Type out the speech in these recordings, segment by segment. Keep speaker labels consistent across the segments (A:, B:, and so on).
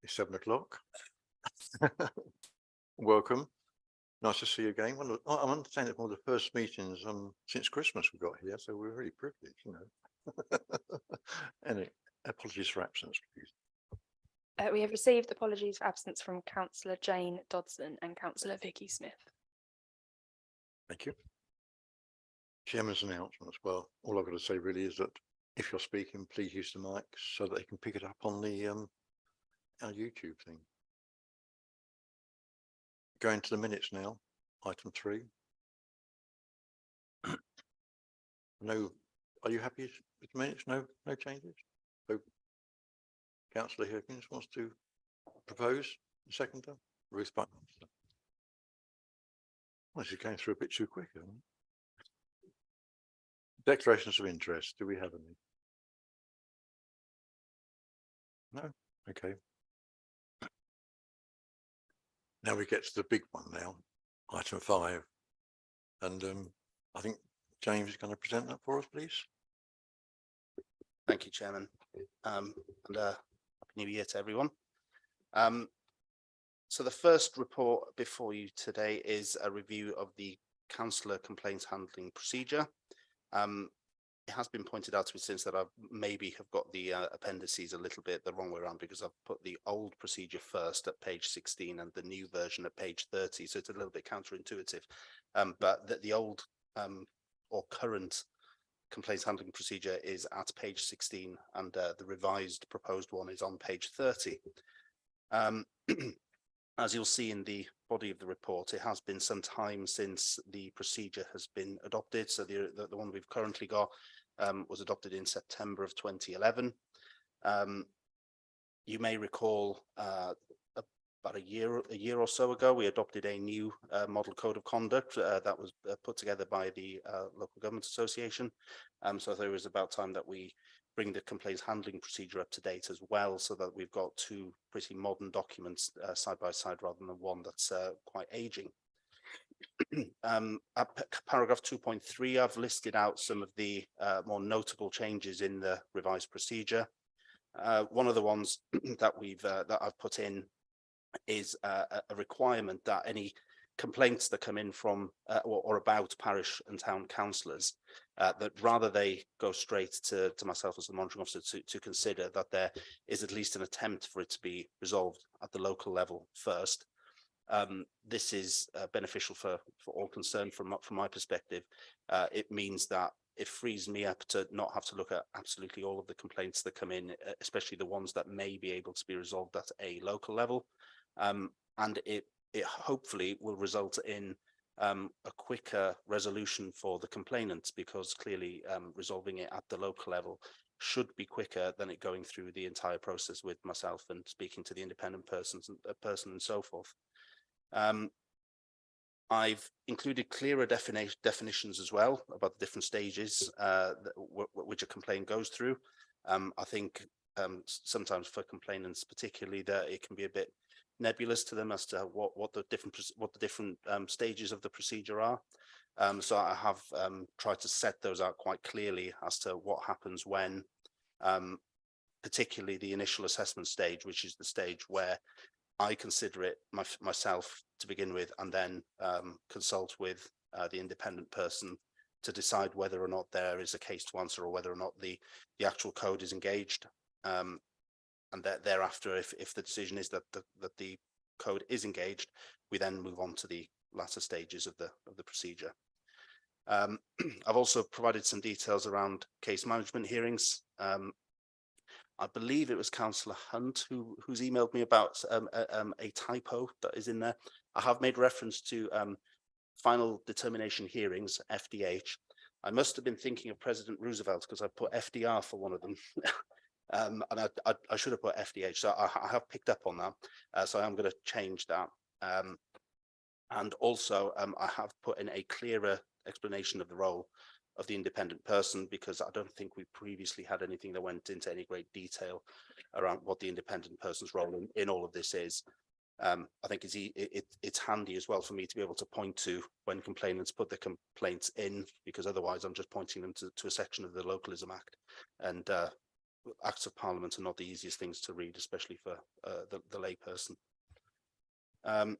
A: It's 7 o'clock. Welcome. Nice to see you again. I'm understanding it's one of the first meetings since Christmas we got here, so we're really privileged, you know. Any apologies for absence, please.
B: We have received apologies for absence from Councillor Jane Dodson and Councillor Vicky Smith.
A: Thank you. Chairman's announcements. Well, all I've got to say really is that if you're speaking, please use the mic so that they can pick it up on the our YouTube thing. Going to the minutes now. Item 3. No, are you happy with the minutes? No changes? So Councillor Hawkins wants to propose a seconder. Ruth Button. Well, this is going through a bit too quick, isn't it? Declarations of interest. Do we have any? No? Okay. Now we get to the big one now, item 5. And I think James is going to present that for us, please.
C: Thank you, Chairman. And Happy New Year to everyone. So the first report before you today is a review of the councillor complaints handling procedure. It has been pointed out to me since that I maybe have got the appendices a little bit the wrong way around, because I've put the old procedure first at page 16 and the new version at page 30. So it's a little bit counterintuitive. But the old or current complaints handling procedure is at page 16 and the revised proposed one is on page 30. As you'll see in the body of the report, it has been some time since the procedure has been adopted. So the one we've currently got was adopted in September of 2011. You may recall about a year or so ago, we adopted a new model code of conduct that was put together by the Local Government Association. So I thought it was about time that we bring the complaints handling procedure up to date as well, so that we've got 2 pretty modern documents side by side rather than one that's quite aging. At paragraph 2.3, I've listed out some of the more notable changes in the revised procedure. One of the ones that I've put in is a requirement that any complaints that come in from or about parish and town councillors, that rather they go straight to myself as the monitoring officer to consider, that there is at least an attempt for it to be resolved at the local level first. This is beneficial for all concerned from my perspective. It means that it frees me up to not have to look at absolutely all of the complaints that come in, especially the ones that may be able to be resolved at a local level. And it hopefully will result in a quicker resolution for the complainants, because clearly resolving it at the local level should be quicker than it going through the entire process with myself and speaking to the independent person and so forth. I've included clearer definitions as well about the different stages which a complaint goes through. I think sometimes for complainants particularly, that it can be a bit nebulous to them as to what the different stages of the procedure are. So I have tried to set those out quite clearly as to what happens when, particularly the initial assessment stage, which is the stage where I consider it myself to begin with, and then consult with the independent person to decide whether or not there is a case to answer, or whether or not the actual code is engaged. And that thereafter, if the decision is that the code is engaged, we then move on to the latter stages of the procedure. I've also provided some details around case management hearings. I believe it was Councillor Hunt who's emailed me about a typo that is in there. I have made reference to final determination hearings, FDH. I must have been thinking of President Roosevelt, because I put FDR for one of them. And I should have put FDH, so I have picked up on that. So I'm going to change that. And also I have put in a clearer explanation of the role of the independent person, because I don't think we previously had anything that went into any great detail around what the independent person's role in all of this is. I think it's handy as well for me to be able to point to when complainants put their complaints in, because otherwise I'm just pointing them to a section of the Localism Act, and Acts of Parliament are not the easiest things to read, especially for the lay person. I'm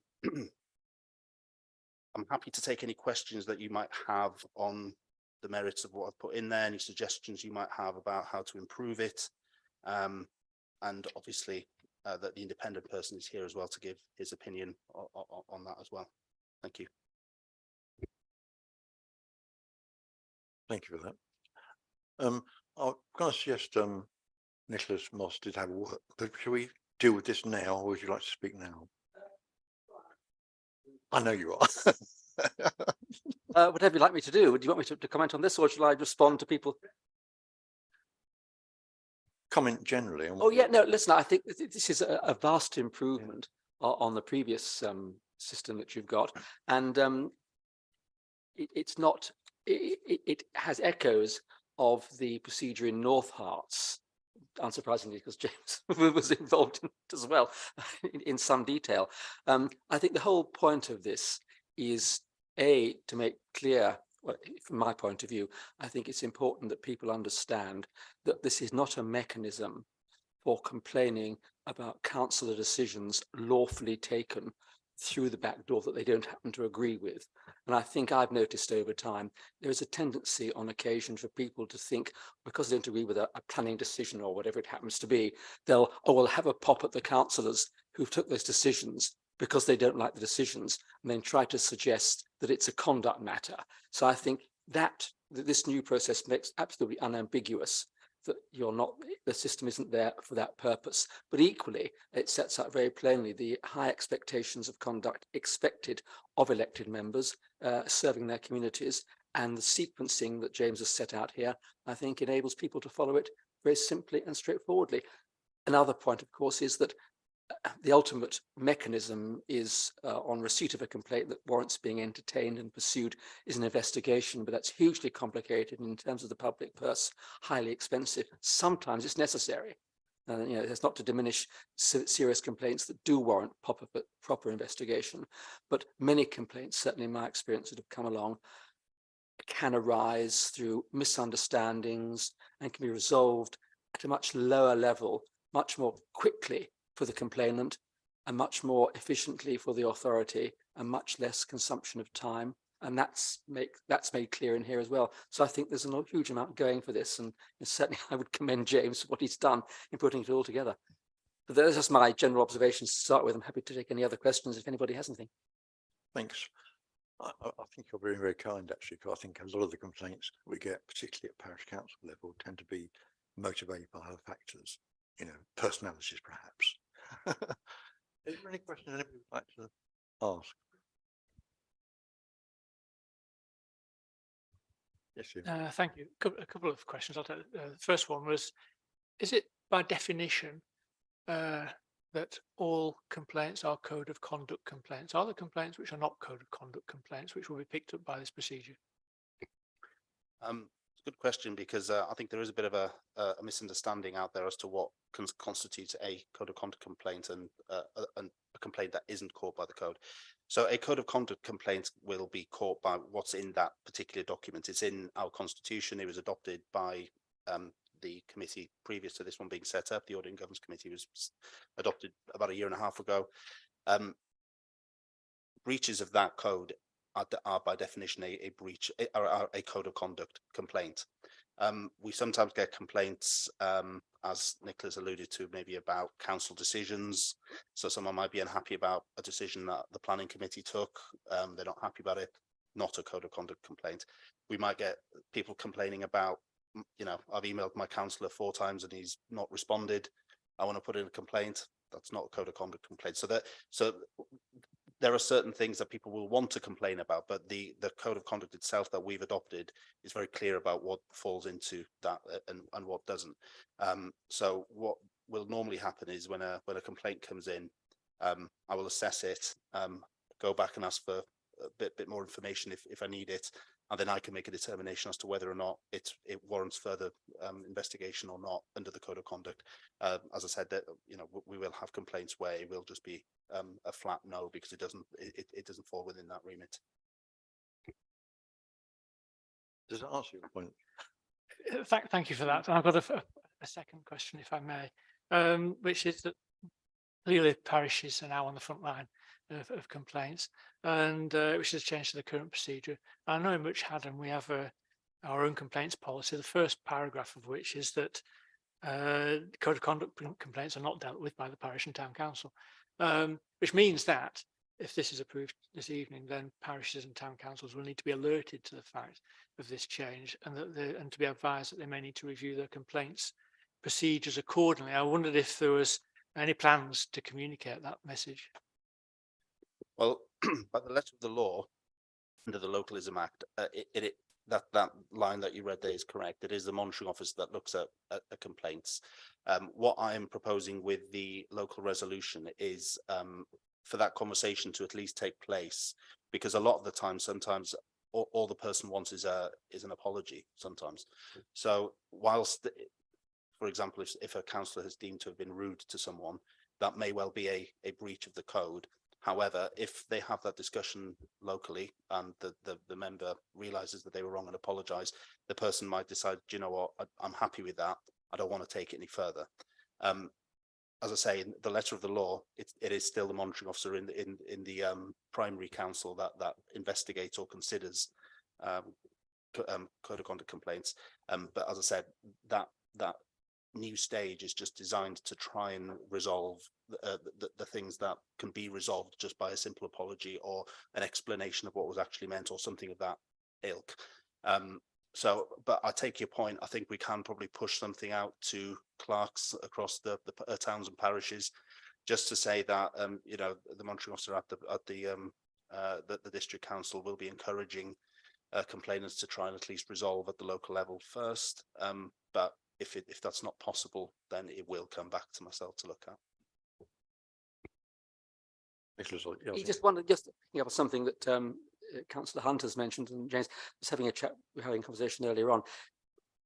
C: happy to take any questions that you might have on the merits of what I've put in there, any suggestions you might have about how to improve it. And obviously that the independent person is here as well to give his opinion on that as well. Thank you.
A: Thank you for that. I'm going to suggest Nicholas Moss did have a word, but shall we deal with this now, or would you like to speak now? I know you are.
D: Whatever you'd like me to do. Would you want me to comment on this, or shall I respond to people?
A: Comment generally.
D: Oh yeah, no, listen, I think this is a vast improvement on the previous system that you've got. And it has echoes of the procedure in North Herts, unsurprisingly, because James was involved in it as well in some detail. I think the whole point of this is to make clear, well, from my point of view, I think it's important that people understand that this is not a mechanism for complaining about councillor decisions lawfully taken through the back door that they don't happen to agree with. And I think I've noticed over time, there is a tendency on occasion for people to think, because they don't agree with a planning decision or whatever it happens to be, they'll have a pop at the councillors who took those decisions because they don't like the decisions, and then try to suggest that it's a conduct matter. So I think that this new process makes absolutely unambiguous that the system isn't there for that purpose. But equally, it sets out very plainly the high expectations of conduct expected of elected members serving their communities, and the sequencing that James has set out here, I think, enables people to follow it very simply and straightforwardly. Another point, of course, is that the ultimate mechanism is on receipt of a complaint that warrants being entertained and pursued is an investigation, but that's hugely complicated in terms of the public purse, highly expensive. Sometimes it's necessary. It's not to diminish serious complaints that do warrant proper investigation, but many complaints, certainly in my experience, that have come along, can arise through misunderstandings and can be resolved at a much lower level, much more quickly for the complainant, and much more efficiently for the authority, and much less consumption of time. And that's made clear in here as well. So I think there's a huge amount going for this, and certainly I would commend James for what he's done in putting it all together. But those are just my general observations to start with. I'm happy to take any other questions if anybody has anything.
A: Thanks. I think you're very, very kind, actually, because I think a lot of the complaints we get, particularly at parish council level, tend to be motivated by other factors, personalities perhaps. Is there any questions anybody would like to ask? Yes,
E: Thank you. A couple of questions. I'll take the first one was, is it by definition that all complaints are code of conduct complaints? Are there complaints which are not code of conduct complaints, which will be picked up by this procedure?
C: Good question, because I think there is a bit of a misunderstanding out there as to what constitutes a code of conduct complaint and a complaint that isn't caught by the code. So a code of conduct complaint will be caught by what's in that particular document. It's in our constitution. It was adopted by the committee previous to this one being set up. The Audit and Governance Committee was adopted about 1.5 years ago. Breaches of that code are by definition a breach, are a code of conduct complaint. We sometimes get complaints, as Nicholas alluded to, maybe about council decisions. So someone might be unhappy about a decision that the planning committee took. They're not happy about it. Not a code of conduct complaint. We might get people complaining about, I've emailed my councillor 4 times and he's not responded. I want to put in a complaint. That's not a code of conduct complaint. So there are certain things that people will want to complain about, but the code of conduct itself that we've adopted is very clear about what falls into that and what doesn't. So what will normally happen is when a complaint comes in, I will assess it, go back and ask for a bit more information if I need it, and then I can make a determination as to whether or not it warrants further investigation or not under the code of conduct. As I said, that we will have complaints where it will just be a flat no, because it doesn't fall within that remit.
A: Does that answer your point?
E: Thank you for that. And I've got a a second question, if I may, which is that clearly parishes are now on the front line of complaints, and which has changed to the current procedure. I know in Much Haddon we have our own complaints policy, the first paragraph of which is that code of conduct complaints are not dealt with by the parish and town council, which means that if this is approved this evening, then parishes and town councils will need to be alerted to the fact of this change, and and to be advised that they may need to review their complaints procedures accordingly. I wondered if there was any plans to communicate that message.
C: Well, by the letter of the law, under the Localism Act, that line that you read there is correct. It is the monitoring officer that looks at complaints. What I am proposing with the local resolution is for that conversation to at least take place, because a lot of the time, sometimes all the person wants is an apology sometimes. So whilst, for example, if a councillor has deemed to have been rude to someone, that may well be a breach of the code. However, if they have that discussion locally and the member realizes that they were wrong and apologise, the person might decide, do you know what, I'm happy with that. I don't want to take it any further. As I say, in the letter of the law, it is still the monitoring officer in the primary council that investigates or considers code of conduct complaints. But as I said, that new stage is just designed to try and resolve the things that can be resolved just by a simple apology or an explanation of what was actually meant or something of that ilk. So, but I take your point. I think we can probably push something out to clerks across the towns and parishes, just to say that you know, the monitoring officer at the district council will be encouraging complainants to try and at least resolve at the local level first. But if that's not possible, then it will come back to myself to look at.
A: Nicholas, yeah, I
D: You
A: think-
D: just wondered, just picking up on something that Councillor Hunt has mentioned, and James was having a chat, we were having a conversation earlier on.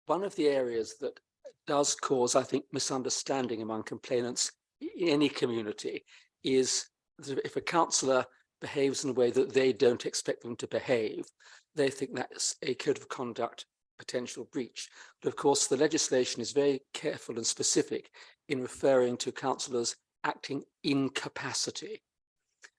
D: One of the areas that does cause, I think, misunderstanding among complainants in any community is that if a councillor behaves in a way that they don't expect them to behave, they think that's a code of conduct potential breach. But of course, the legislation is very careful and specific in referring to councillors acting in capacity.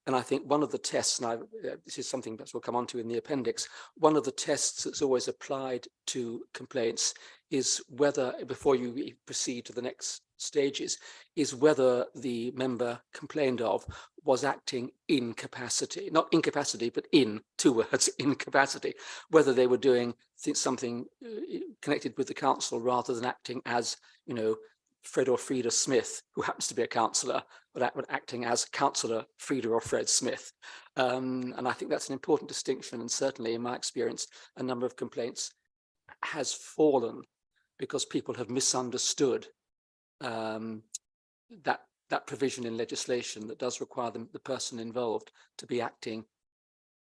D: And I think one of the tests, and this is something that we'll come on to in the appendix, one of the tests that's always applied to complaints is whether, before you proceed to the next stages, is whether the member complained of was acting in capacity, not incapacity, but in, two words, incapacity, whether they were doing something connected with the council rather than acting as, you know, Fred or Frida Smith, who happens to be a councillor, but acting as Councillor Frida or Fred Smith. And I think that's an important distinction. And certainly in my experience, a number of complaints has fallen because people have misunderstood that provision in legislation that does require the person involved to be acting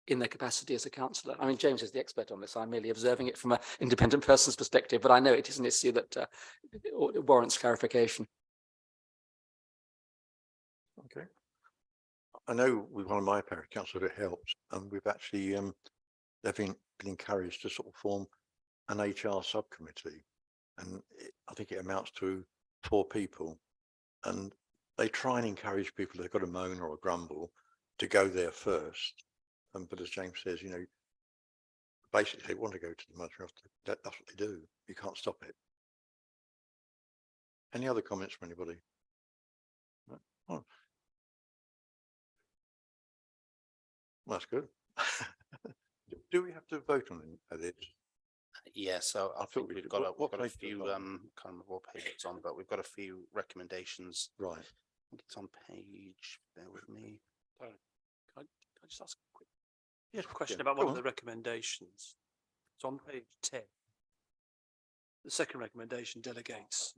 D: in their capacity as a councillor. I mean, James is the expert on this. I'm merely observing it from an independent person's perspective, but I know it is an issue that warrants clarification.
A: Okay. I know with one of my parish councils it helps, and we've actually they've been encouraged to sort of form an HR subcommittee, and I think it amounts to 4 people, and they try and encourage people they've got a moan or a grumble to go there first. But as James says, you know, basically they want to go to the monitoring officer. That's what they do. You can't stop it. Any other comments from anybody? No? Oh. Well, that's good. Do we have to vote on it?
C: Yeah, so I
A: I
C: think
A: thought we
C: we've
A: did.
C: got
A: What
C: a
A: page
C: few,
A: was that?
C: can't remember what page it's on, but we've got a few recommendations.
A: Right.
C: I think it's on page, bear with me.
F: Can I just ask a quick
A: Yes.
F: question
A: yeah,
F: about
A: go
F: one of
A: on.
F: the recommendations? It's on page 10. The second recommendation delegates.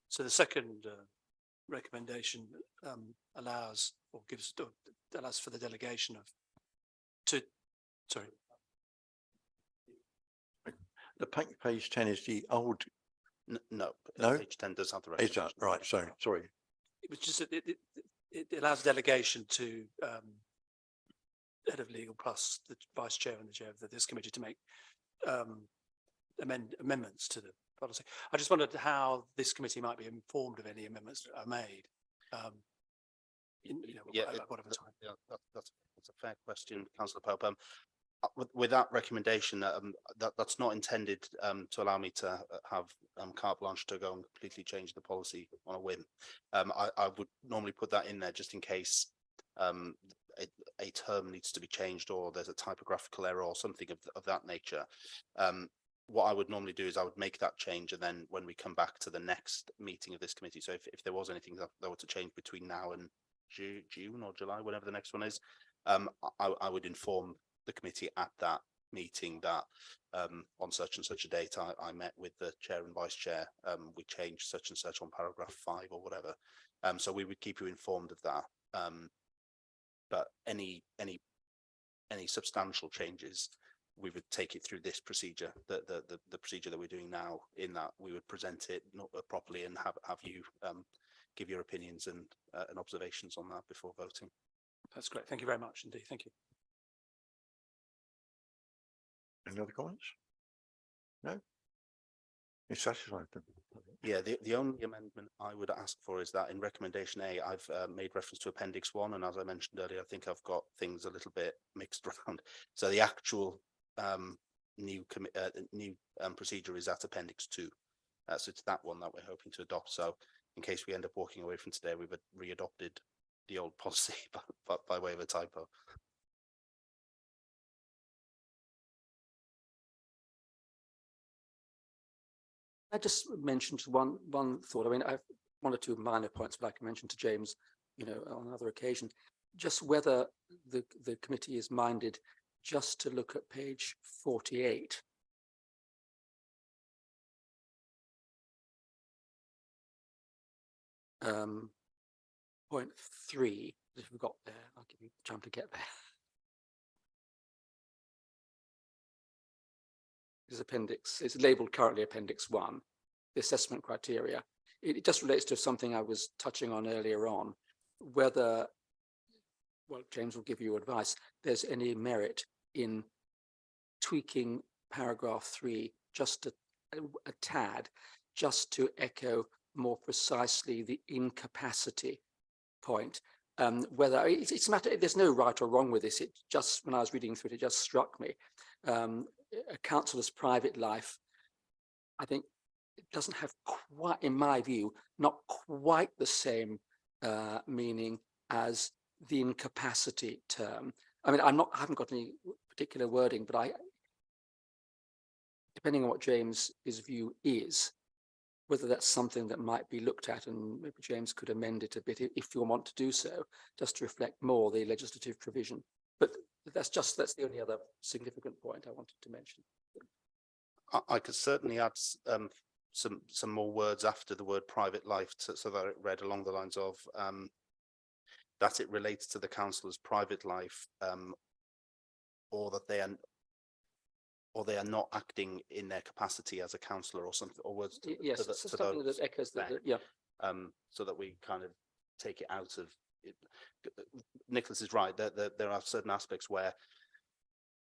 F: So the second recommendation allows for the delegation of sorry.
A: The page 10 is the old.
C: No,
A: No?
C: page 10 does have the
A: Is that
C: recommendation.
A: right? Sorry.
F: It was just it allows delegation to head of legal plus the vice chair and the chair of this committee to make amendments to the policy. I just wondered how this committee might be informed of any amendments that are made. At whatever time.
C: Yeah, that's a fair question, Councillor Pope. With that recommendation, that's not intended to allow me to have carte blanche to go and completely change the policy on a whim. I would normally put that in there just in case a term needs to be changed or there's a typographical error or something of that nature. What I would normally do is I would make that change, and then when we come back to the next meeting of this committee, so if there was anything that were to change between now and June or July, whatever the next one is, I would inform the committee at that meeting that on such and such a date I met with the chair and vice chair, we changed such and such on paragraph 5 or whatever, so we would keep you informed of that, but any substantial changes, we would take it through this procedure, the procedure that we're doing now, in that we would present it properly and have you give your opinions and observations on that before voting.
F: That's great. Thank you very much indeed. Thank you.
A: Any other comments? No? You're satisfied then?
C: Yeah, the only amendment I would ask for is that in recommendation A, I've made reference to Appendix 1, and as I mentioned earlier, I think I've got things a little bit mixed around. So the actual new procedure is at Appendix 2. So it's that one that we're hoping to adopt. So in case we end up walking away from today, we've readopted the old policy by way of a typo.
D: I just mentioned one thought. I mean, I've one or two minor points, but I can mention to James, on another occasion, just whether the committee is minded just to look at page 48. Point 3, if we've got there, I'll give you time to get there. Is appendix, it's labeled currently Appendix 1, the assessment criteria. It just relates to something I was touching on earlier on, whether, well, James will give you advice, there's any merit in tweaking paragraph 3 just a tad, just to echo more precisely the incapacity point. Whether it's a matter, there's no right or wrong with this. It just, when I was reading through it, it just struck me. A councillor's private life, I think, it doesn't have quite, in my view, not quite the same meaning as the incapacity term. I mean, I haven't got any particular wording, but depending on what James's view is, whether that's something that might be looked at, and maybe James could amend it a bit if you want to do so, just to reflect more the legislative provision. But that's the only other significant point I wanted to mention.
C: I could certainly add some more words after the word private life, so that it read along the lines of that it relates to the councillor's private life, or that they are not acting in their capacity as a councillor or something, or words to,
D: yes,
C: to
D: something
C: those
D: that echoes that. Yeah.
C: So that we kind of take it out of it. Nicholas is right. There are certain aspects where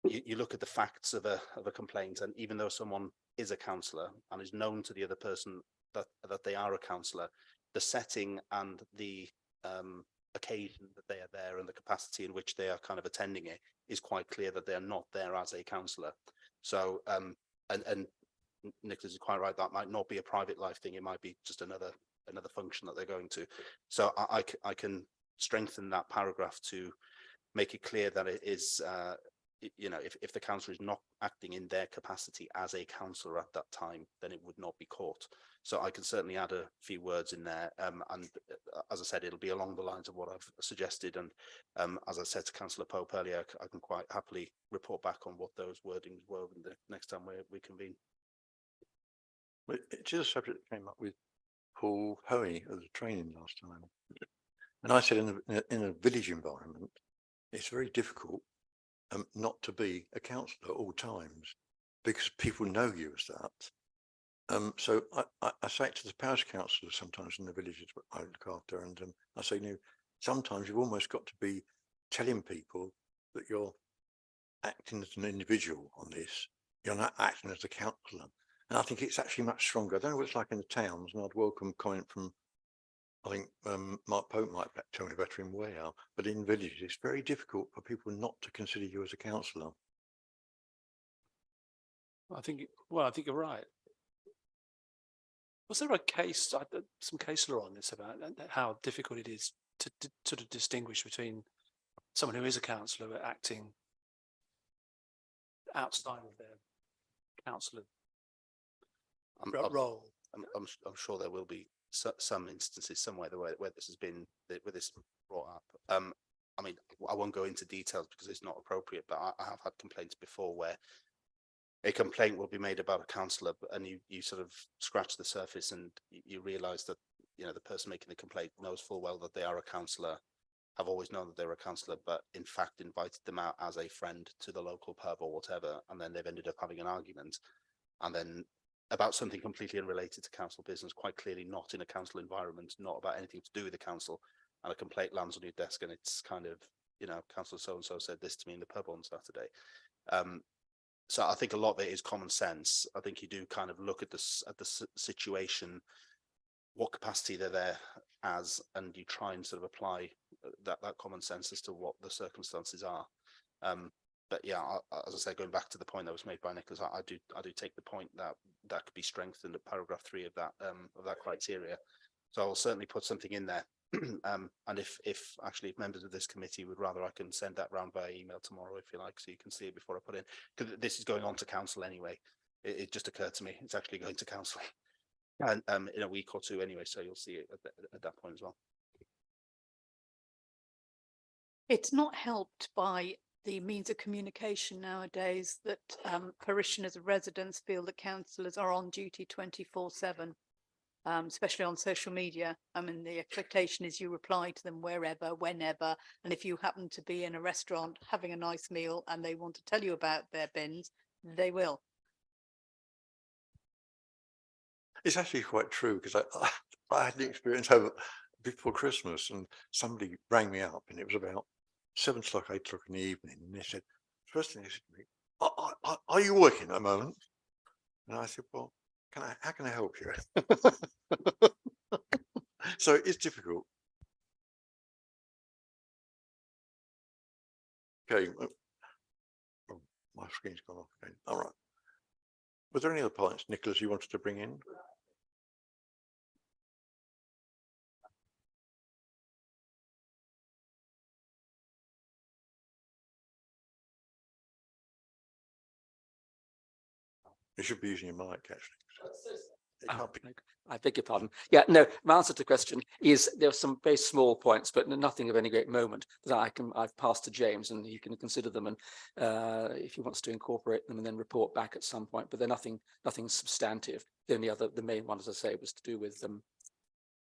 C: you look at the facts of a complaint, and even though someone is a councillor and is known to the other person that they are a councillor, the setting and the occasion that they are there and the capacity in which they are kind of attending it is quite clear that they are not there as a councillor. So and Nicholas is quite right, that might not be a private life thing, it might be just another function that they're going to. So I can strengthen that paragraph to make it clear that it is if the councillor is not acting in their capacity as a councillor at that time, then it would not be caught. So I can certainly add a few words in there, and as I said, it'll be along the lines of what I've suggested, and as I said to Councillor Pope earlier, I can quite happily report back on what those wordings were the next time we convene.
A: Well, it is a subject that came up with Paul Hoey at the training last time, and I said in a village environment, it's very difficult not to be a councillor at all times, because people know you as that. So I say it to the parish councillors sometimes in the villages I look after, and I say, sometimes you've almost got to be telling people that you're acting as an individual on this, you're not acting as a councillor. And I think it's actually much stronger. I don't know what it's like in the towns, and I'd welcome comment from, I think Mark Pope might tell me better in Wales, but in villages, it's very difficult for people not to consider you as a councillor.
F: I think you're right. Was there a case, some case law on this about how difficult it is to sort of distinguish between someone who is a councillor but acting outside of their councillor role?
C: I'm sure there will be some instances somewhere where this has been, where this brought up. I mean, I won't go into details because it's not appropriate, but I have had complaints before where a complaint will be made about a councillor, and you sort of scratch the surface and you realise that, you know, the person making the complaint knows full well that they are a councillor, have always known that they're a councillor, but in fact invited them out as a friend to the local pub or whatever, and then they've ended up having an argument, and then about something completely unrelated to council business, quite clearly not in a council environment, not about anything to do with the council, and a complaint lands on your desk and it's kind of, you know, councillor so-and-so said this to me in the pub on Saturday. So I think a lot of it is common sense. I think you do kind of look at the situation, what capacity they're there as, and you try and sort of apply that common sense as to what the circumstances are. But yeah, as I say, going back to the point that was made by Nicholas, I do take the point that could be strengthened at paragraph 3 of that criteria. So I'll certainly put something in there. And if actually members of this committee would rather, I can send that round by email tomorrow if you like, so you can see it before I put in, because this is going on to council anyway. It just occurred to me it's actually going to council and in a week or two anyway, so you'll see it at that point as well.
G: It's not helped by the means of communication nowadays that parishioners and residents feel that councillors are on duty 24/7. Especially on social media. I mean, the expectation is you reply to them wherever, whenever, and if you happen to be in a restaurant having a nice meal and they want to tell you about their bins, they will.
A: It's actually quite true, because I had the experience over before Christmas, and somebody rang me up, and it was about 7 o'clock, 8 o'clock in the evening, and they said, first thing they said to me, are you working at the moment? And I said, well, how can I help you? So it's difficult. Okay. Oh, my screen's gone off again. All right. Was there any other points, Nicholas, you wanted to bring in? You should be using your mic, actually. It
D: Oh,
A: can't be.
D: I beg your pardon. Yeah, no, my answer to the question is there are some very small points, but nothing of any great moment that I've passed to James, and he can consider them, and if he wants to incorporate them and then report back at some point, but they're nothing substantive. The main one, as I say, was to do with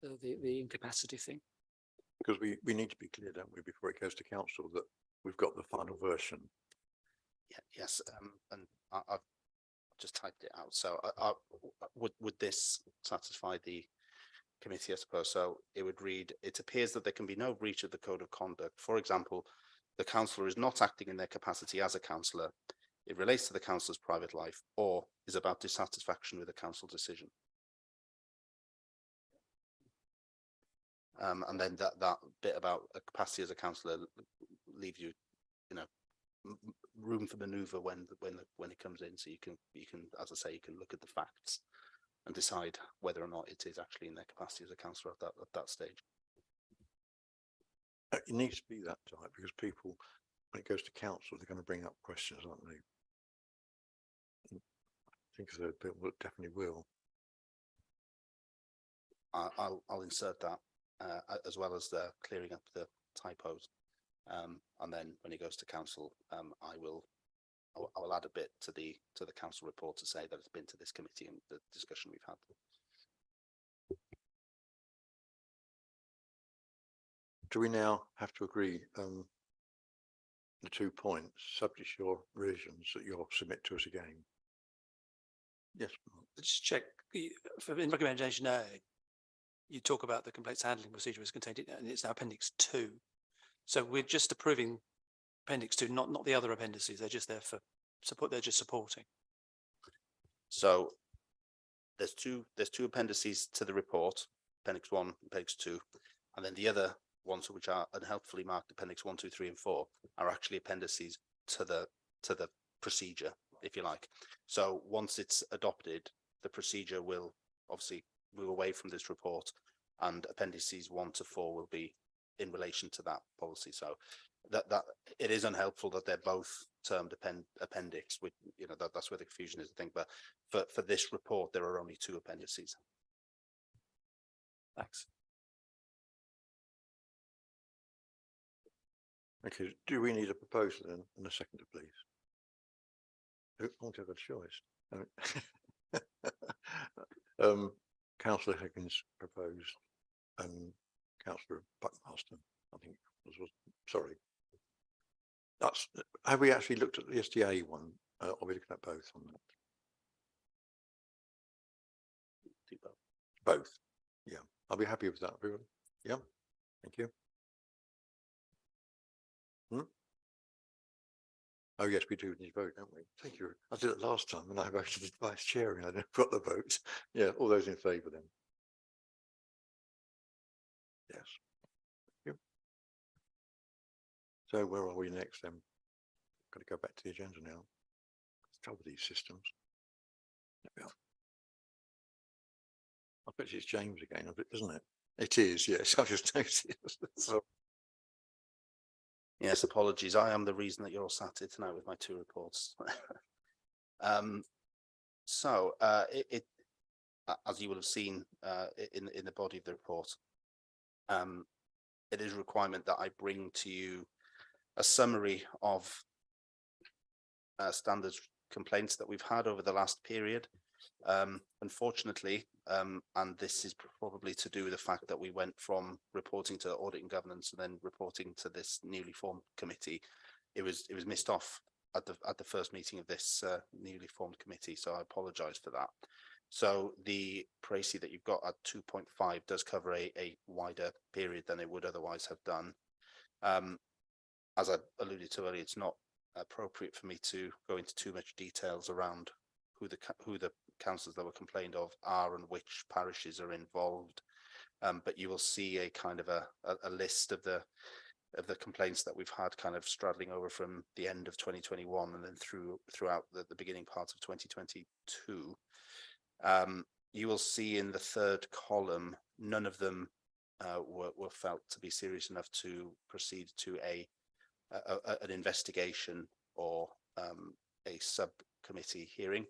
D: the incapacity thing.
A: Because we need to be clear, don't we, before it goes to council, that we've got the final version.
C: Yeah, yes, and I've just typed it out. So would this satisfy the committee, I suppose? So it would read, it appears that there can be no breach of the code of conduct. For example, the councillor is not acting in their capacity as a councillor. It relates to the councillor's private life, or is about dissatisfaction with a council decision. And then that bit about a capacity as a councillor leaves you, you know, room for maneuver when it comes in, so you can, as I say, you can look at the facts and decide whether or not it is actually in their capacity as a councillor at that stage.
A: It needs to be that type, because people, when it goes to council, they're going to bring up questions, aren't they? I think so, people definitely will.
C: I'll insert that as well as the clearing up the typos. And then when it goes to council, I will add a bit to the council report to say that it's been to this committee and the discussion we've had.
A: Do we now have to agree the 2 points, subject to your revisions that you'll submit to us again? Yes.
F: Just check in recommendation A, you talk about the complaints handling procedure is contained and it's now appendix 2. So we're just approving appendix 2, not the other appendices. They're just there for support. They're just supporting.
C: So there's two appendices to the report, Appendix 1, Appendix 2, and then the other ones which are unhelpfully marked Appendix 1, 2, 3, and 4 are actually appendices to the procedure, if you like. So once it's adopted, the procedure will obviously move away from this report, and appendices 1 to 4 will be in relation to that policy. So that it is unhelpful that they're both termed appendix, which, you know, that's where the confusion is, I think. But for this report, there are only 2 appendices.
F: Thanks.
A: Okay, do we need a proposal then and a seconder, please? Who won't have a choice? Councillor Higgins proposed and Councillor Buckmaster, I think was sorry. That's, have we actually looked at the SDA one? Are we looking at both on that?
C: Do both.
A: Both, yeah. I'll be happy with that, everyone. Yeah, thank you. Oh, yes, we do need to vote, don't we? Thank you. I did it last time and I voted as vice chair and I didn't got the vote. Yeah, all those in favour then. Yes. Thank you. So where are we next then? Got to go back to the agenda now. Let's trouble these systems. There we are. I bet it's James again, isn't it? It is, yes. I just noticed. So,
C: Yes, apologies. I am the reason that you're all sat here tonight with my 2 reports. As you will have seen in the body of the report, it is a requirement that I bring to you a summary of standards complaints that we've had over the last period. Unfortunately, and this is probably to do with the fact that we went from reporting to audit and governance and then reporting to this newly formed committee. It was missed off at the first meeting of this newly formed committee, so I apologise for that. So the précis that you've got at 2.5 does cover a wider period than it would otherwise have done. As I alluded to earlier, it's not appropriate for me to go into too much details around who the councils that were complained of are and which parishes are involved, but you will see a kind of a list of the complaints that we've had, kind of straddling over from the end of 2021 and then throughout the beginning part of 2022. You will see in the 3rd column, none of them were felt to be serious enough to proceed to an investigation or a subcommittee hearing.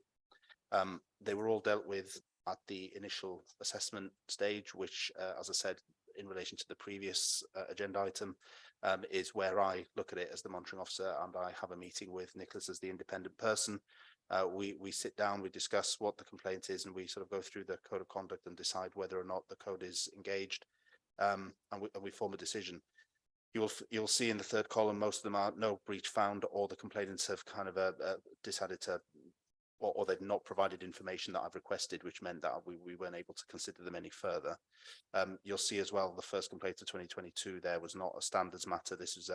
C: They were all dealt with at the initial assessment stage, which, as I said, in relation to the previous agenda item, is where I look at it as the monitoring officer and I have a meeting with Nicholas as the independent person. We sit down, we discuss what the complaint is, and we sort of go through the code of conduct and decide whether or not the code is engaged, and we form a decision. You'll see in the 3rd column, most of them are no breach found, or the complainants have kind of decided to, or they've not provided information that I've requested, which meant that we weren't able to consider them any further. You'll see as well, the first complaint of 2022, there was not a standards matter. This is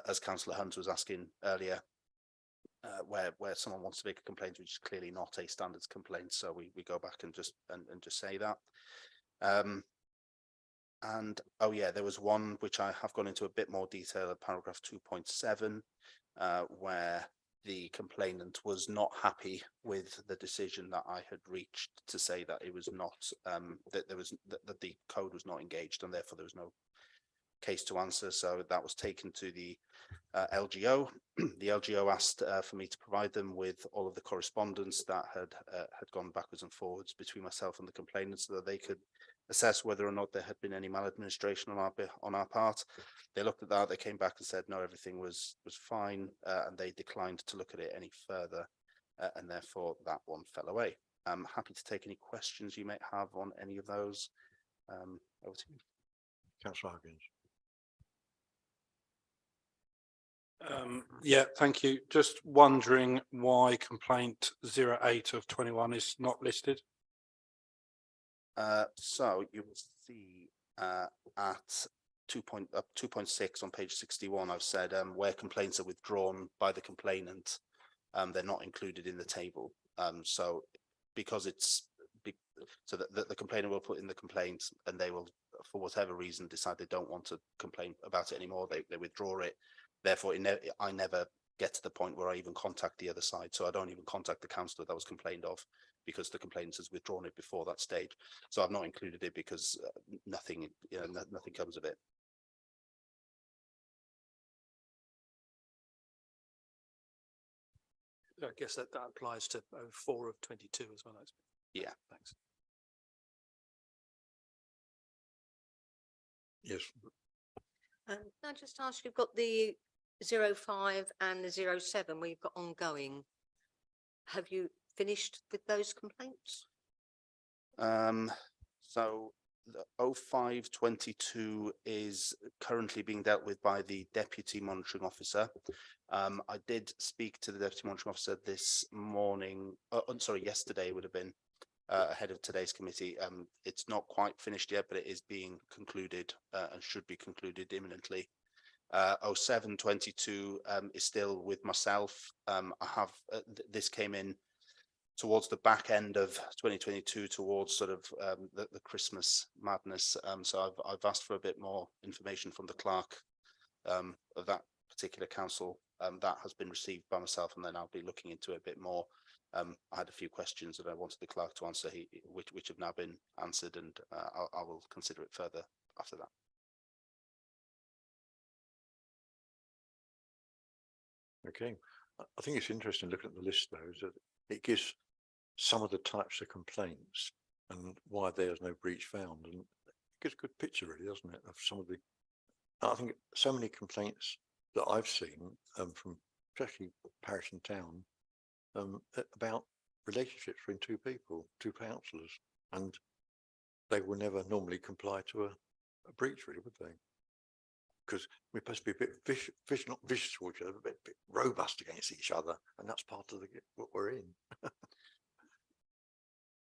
C: as Councillor Hunt was asking earlier, where someone wants to make a complaint which is clearly not a standards complaint. So we go back and just say that. And oh yeah, there was one which I have gone into a bit more detail at paragraph 2.7, where the complainant was not happy with the decision that I had reached to say that it was not that the code was not engaged and therefore there was no case to answer. So that was taken to the LGO. The LGO asked for me to provide them with all of the correspondence that had gone backwards and forwards between myself and the complainant, so that they could assess whether or not there had been any maladministration on our part. They looked at that, they came back and said no, everything was fine, and they declined to look at it any further, and therefore that one fell away. I'm happy to take any questions you may have on any of those. Over to you.
A: Councillor Higgins.
H: Yeah, thank you. Just wondering why complaint 08 of 21 is not listed.
C: So you will see at 2.6 on page 61, I've said where complaints are withdrawn by the complainant, they're not included in the table. So because so that the complainant will put in the complaint, and they will, for whatever reason, decide they don't want to complain about it anymore. They withdraw it. Therefore, I never get to the point where I even contact the other side. So I don't even contact the councillor that was complained of, because the complainant has withdrawn it before that stage. So I've not included it because nothing comes of it.
F: I guess that applies to 04 of 22 as well.
C: Yeah.
F: Thanks.
A: Yes,
I: Can I just ask, you've got the 05 and the 07 where you've got ongoing. Have you finished with those complaints?
C: So the 0522 is currently being dealt with by the Deputy Monitoring Officer. I did speak to the Deputy Monitoring Officer this morning, yesterday would have been, ahead of today's committee. It's not quite finished yet, but it is being concluded and should be concluded imminently. 0722 is still with myself. I have this came in towards the back end of 2022, towards sort of the Christmas madness. So I've asked for a bit more information from the clerk of that particular council. That has been received by myself, and then I'll be looking into it a bit more. I had a few questions that I wanted the clerk to answer, which have now been answered, and I will consider it further after that.
A: okay. I think it's interesting looking at the list though, is that it gives some of the types of complaints and why there's no breach found, and it gives a good picture really, doesn't it, of some of the, I think so many complaints that I've seen from especially parish and town about relationships between two people, two councillors, and they will never normally comply to a breach, really, would they? Because we're supposed to be a bit vicious, not vicious towards each other, but a bit robust against each other, and that's part of what we're in.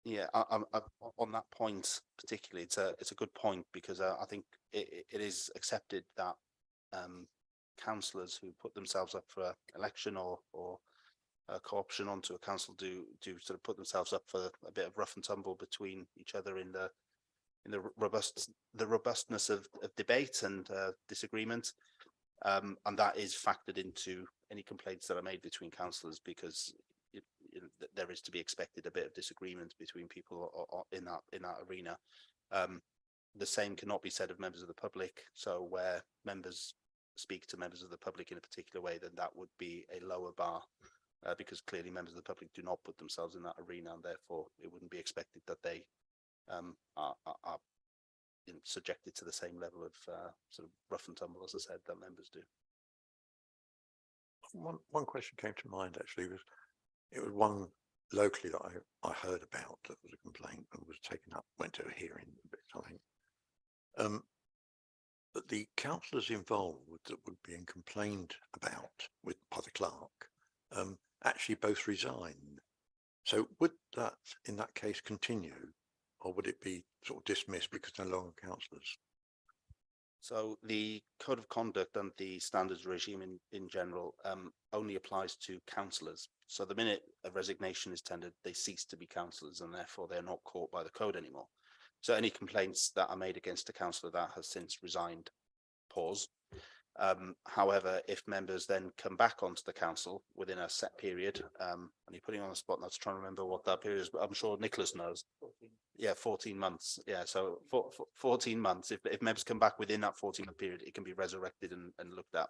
C: Yeah, on that point particularly, it's a good point, because I think it is accepted that councillors who put themselves up for election or co-option onto a council do sort of put themselves up for a bit of rough and tumble between each other in the robustness of debate and disagreement, and that is factored into any complaints that are made between councillors, because there is to be expected a bit of disagreement between people in that arena. The same cannot be said of members of the public. So where members speak to members of the public in a particular way, then that would be a lower bar, because clearly members of the public do not put themselves in that arena, and therefore it wouldn't be expected that they are subjected to the same level of sort of rough and tumble, as I said, that members do.
A: One question came to mind actually, it was one locally that I heard about that was a complaint and was taken up, went to a hearing, I think. That the councillors involved that would be complained about by the clerk actually both resigned. So would that in that case continue, or would it be sort of dismissed because they're no longer councillors?
C: So the code of conduct and the standards regime in general only applies to councillors. So the minute a resignation is tendered, they cease to be councillors, and therefore they're not caught by the code anymore. So any complaints that are made against a councillor that has since resigned, pause. However, if members then come back onto the council within a set period, and you're putting on the spot now to try and remember what that period is, but I'm sure Nicholas knows. 14. Yeah, 14 months. Yeah, so for 14 months, if members come back within that 14-month period, it can be resurrected and looked at.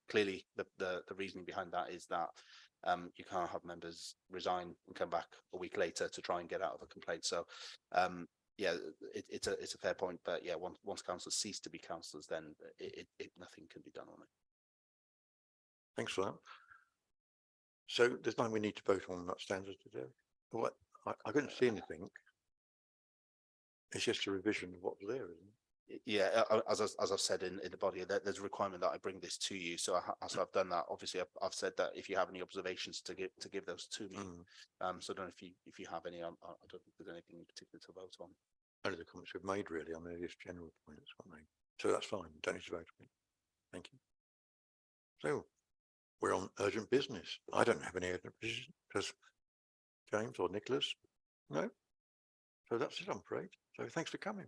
C: Clearly, the reasoning behind that is that you can't have members resign and come back a week later to try and get out of a complaint. So yeah, it's a fair point, but yeah, once councillors cease to be councillors, then nothing can be done on it.
A: Thanks for that. So there's nothing we need to vote on that standard today. What I couldn't see anything. It's just a revision of what's there, isn't it?
C: Yeah, as I've said in the body, there's a requirement that I bring this to you. So I've done that. Obviously, I've said that if you have any observations to give those to me. So I don't know if you have any. I don't think there's anything in particular to vote on.
A: Only the comments we've made really. I mean, just general points, aren't they? So that's fine. Don't need to vote on it. Thank you. So we're on urgent business. I don't have any urgent business because James or Nicholas? No? So that's it, I'm afraid. So thanks for coming.